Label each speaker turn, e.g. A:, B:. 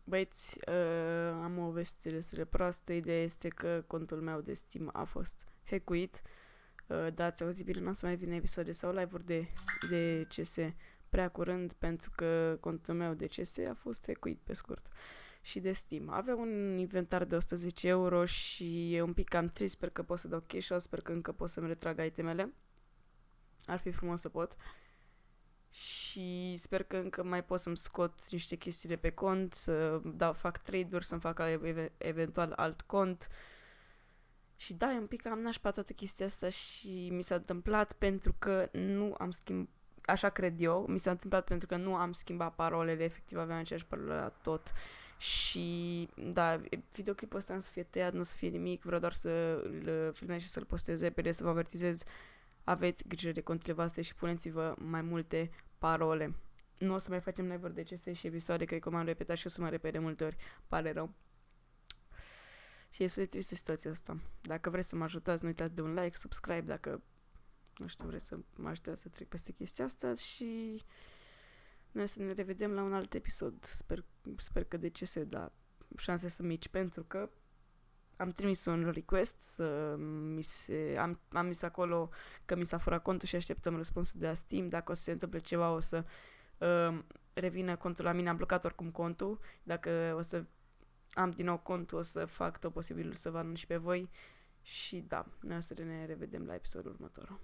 A: Băieți, am o veste destul de proastă. Ideea este că contul meu de Steam a fost hackuit. Da, ați auzit bine, nu o să mai vină episoade sau live-uri de CS prea curând, pentru că contul meu de CS a fost hackuit, pe scurt. Și de Steam. Avea un inventar de 110 euro și e un pic cam trist, sper că pot să dau cash out, sper că încă pot să-mi retrag itemele. Ar fi frumos să pot. Și sper că încă mai pot să-mi scot niște chestii de pe cont, fac trade-uri, să-mi fac eventual alt cont. Și da, e un pic am nașpa toată chestia asta și mi s-a întâmplat pentru că nu am schimbat, așa cred eu, mi s-a întâmplat pentru că nu am schimbat parolele, efectiv aveam aceeași parolă la tot. Și da, videoclipul ăsta nu să fie tăiat, nu să fie nimic, vreau doar să îl filmez și să-l postez repede, să vă avertizez. Aveți grijă de contele voastre și puneți-vă mai multe parole. Nu o să mai facem live-uri de CS și episoade, cred că m-am repetat și o să mă repet de multe ori. Pare rău. Și este de tristă situația asta. Dacă vreți să mă ajutați, nu uitați de un like, subscribe, dacă, nu știu, vreți să mă ajutați să trec peste chestia asta și noi să ne revedem la un alt episod. Sper că de CS, dar șanse sunt mici, pentru că am trimis un request să am mis acolo că mi s-a furat contul și așteptăm răspunsul de la Steam. Dacă o să se întâmple ceva, o să revină contul la mine. Am blocat oricum contul. Dacă o să am din nou contul, o să fac tot posibilul să vă anunț și pe voi. Și da, noi o să ne revedem la episodul următor.